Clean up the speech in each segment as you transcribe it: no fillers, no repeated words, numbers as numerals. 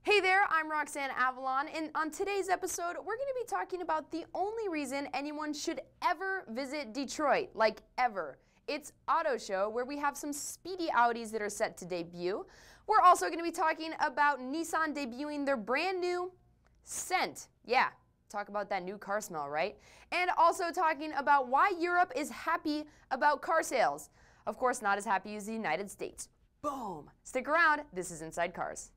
Hey there, I'm Roxanne Avalon, and on today's episode, we're going to be talking about the only reason anyone should ever visit Detroit, like ever. It's Auto Show, where we have some speedy Audis that are set to debut. We're also going to be talking about Nissan debuting their brand new scent. Yeah, talk about that new car smell, right? And also talking about why Europe is happy about car sales. Of course, not as happy as the United States. Boom! Stick around, this is Inside Cars.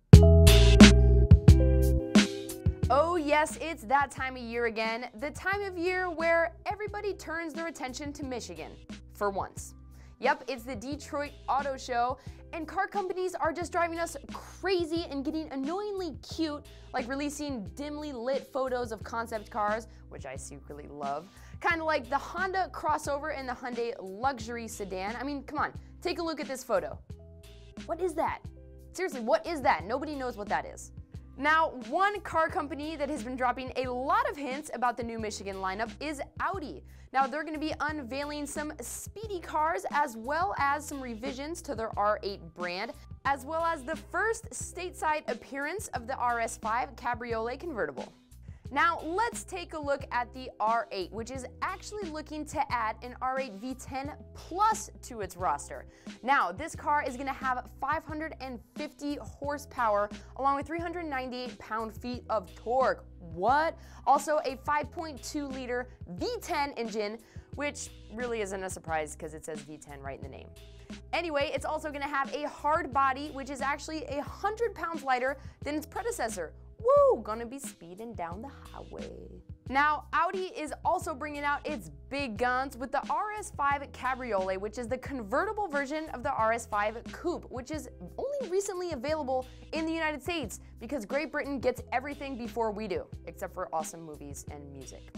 Oh yes, it's that time of year again, the time of year where everybody turns their attention to Michigan, for once. Yep, it's the Detroit Auto Show, and car companies are just driving us crazy and getting annoyingly cute, like releasing dimly lit photos of concept cars, which I secretly love, kind of like the Honda crossover and the Hyundai luxury sedan. I mean, come on, take a look at this photo. What is that? Seriously, what is that? Nobody knows what that is. Now, one car company that has been dropping a lot of hints about the new Michigan lineup is Audi. Now, they're going to be unveiling some speedy cars as well as some revisions to their R8 brand, as well as the first stateside appearance of the RS5 Cabriolet convertible. Now, let's take a look at the R8, which is actually looking to add an R8 V10 Plus to its roster. Now, this car is going to have 550 horsepower along with 398 pound-feet of torque. What? Also, a 5.2-liter V10 engine, which really isn't a surprise because it says V10 right in the name. Anyway, it's also going to have a hard body, which is actually 100 pounds lighter than its predecessor. Woo! Gonna be speeding down the highway. Now, Audi is also bringing out its big guns with the RS5 Cabriolet, which is the convertible version of the RS5 Coupe, which is only recently available in the United States because Great Britain gets everything before we do, except for awesome movies and music.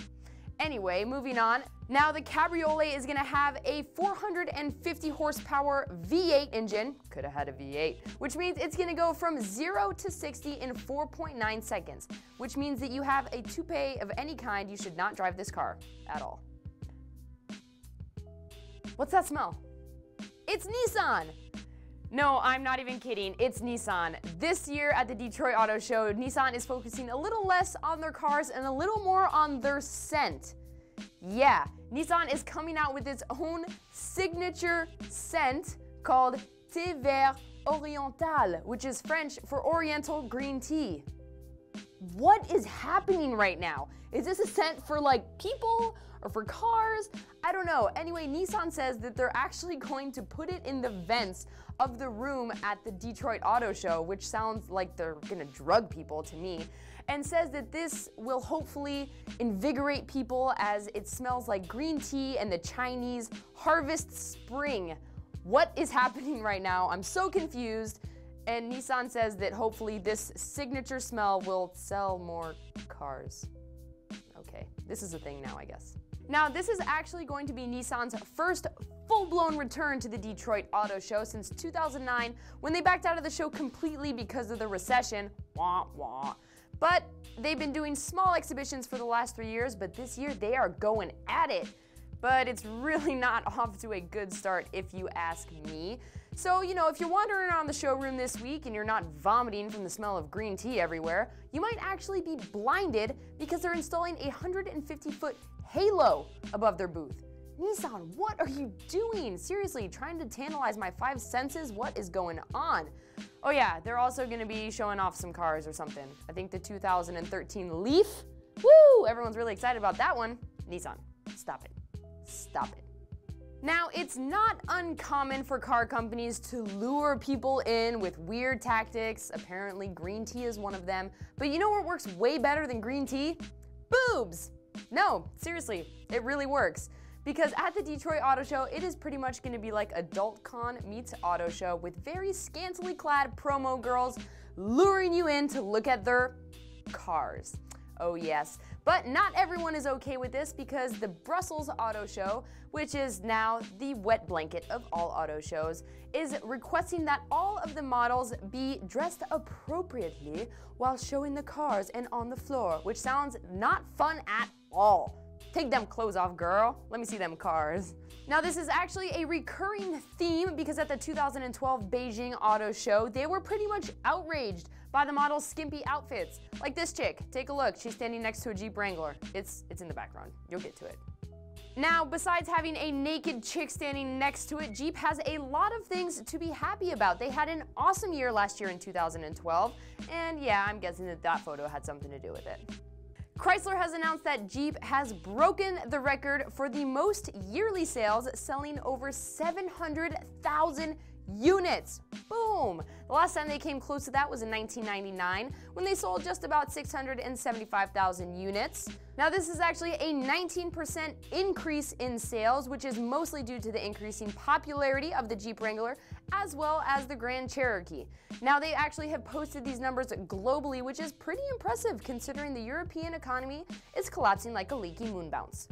Anyway, moving on. Now the Cabriolet is gonna have a 450 horsepower V8 engine, could have had a V8, which means it's gonna go from 0 to 60 in 4.9 seconds, which means that you have a toupee of any kind, you should not drive this car at all. What's that smell? It's Nissan! No, I'm not even kidding, it's Nissan. This year at the Detroit Auto Show, Nissan is focusing a little less on their cars and a little more on their scent. Yeah, Nissan is coming out with its own signature scent called Thé Vert Oriental, which is French for Oriental green tea. What is happening right now? Is this a scent for like people or for cars? I don't know. Anyway, Nissan says that they're actually going to put it in the vents of the room at the Detroit Auto Show, which sounds like they're gonna drug people to me, and says that this will hopefully invigorate people as it smells like green tea and the Chinese harvest spring. What is happening right now? I'm so confused. And Nissan says that hopefully this signature smell will sell more cars. Okay, this is a thing now, I guess. Now, this is actually going to be Nissan's first full-blown return to the Detroit Auto Show since 2009, when they backed out of the show completely because of the recession. Wah, wah. But they've been doing small exhibitions for the last 3 years, but this year they are going at it. But it's really not off to a good start if you ask me. So, you know, if you're wandering around the showroom this week and you're not vomiting from the smell of green tea everywhere, you might actually be blinded because they're installing a 150-foot halo above their booth. Nissan, what are you doing? Seriously, trying to tantalize my five senses? What is going on? Oh yeah, they're also gonna be showing off some cars or something. I think the 2013 Leaf. Woo! Everyone's really excited about that one. Nissan, stop it. Stop it. Now, it's not uncommon for car companies to lure people in with weird tactics. Apparently, green tea is one of them. But you know what works way better than green tea? Boobs! No, seriously, it really works. Because at the Detroit Auto Show, it is pretty much going to be like Adult Con meets Auto Show with very scantily clad promo girls luring you in to look at their cars. Oh yes, but not everyone is okay with this because the Brussels Auto Show, which is now the wet blanket of all auto shows, is requesting that all of the models be dressed appropriately while showing the cars and on the floor, which sounds not fun at all. Take them clothes off, girl. Let me see them cars. Now this is actually a recurring theme because at the 2012 Beijing Auto Show, they were pretty much outraged by the model's skimpy outfits. Like this chick, take a look, she's standing next to a Jeep Wrangler. It's in the background, you'll get to it. Now, besides having a naked chick standing next to it, Jeep has a lot of things to be happy about. They had an awesome year last year in 2012, and yeah, I'm guessing that photo had something to do with it. Chrysler has announced that Jeep has broken the record for the most yearly sales, selling over 700,000 units. Boom! The last time they came close to that was in 1999, when they sold just about 675,000 units. Now this is actually a 19% increase in sales, which is mostly due to the increasing popularity of the Jeep Wrangler as well as the Grand Cherokee. Now they actually have posted these numbers globally, which is pretty impressive considering the European economy is collapsing like a leaky moon bounce.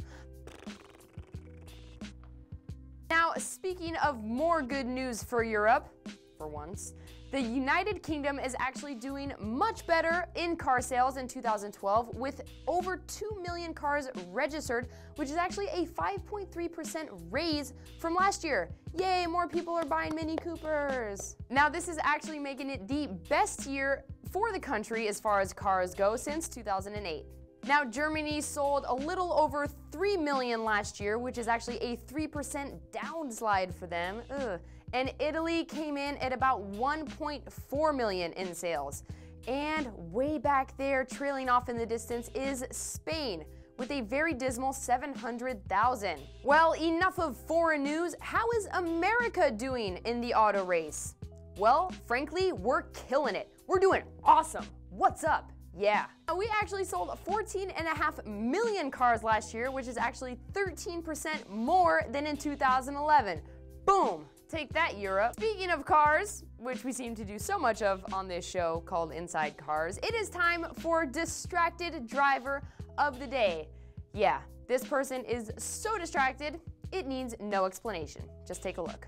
Now, speaking of more good news for Europe, for once, the United Kingdom is actually doing much better in car sales in 2012 with over 2 million cars registered, which is actually a 5.3% raise from last year. Yay, more people are buying Mini Coopers. Now, this is actually making it the best year for the country as far as cars go since 2008. Now, Germany sold a little over 3 million last year, which is actually a 3% downslide for them. Ugh. And Italy came in at about 1.4 million in sales. And way back there, trailing off in the distance, is Spain, with a very dismal 700,000. Well, enough of foreign news. How is America doing in the auto race? Well, frankly, we're killing it. We're doing awesome. What's up? Yeah. We actually sold 14.5 million cars last year, which is actually 13% more than in 2011. Boom! Take that, Europe. Speaking of cars, which we seem to do so much of on this show called Inside Cars, it is time for Distracted Driver of the Day. Yeah, this person is so distracted, it needs no explanation. Just take a look.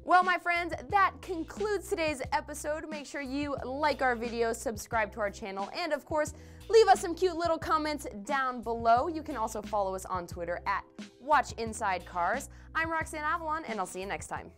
Well, my friends, that concludes today's episode. Make sure you like our video, subscribe to our channel, and of course, leave us some cute little comments down below. You can also follow us on Twitter at WatchInsideCars. I'm Roxanne Avalon, and I'll see you next time.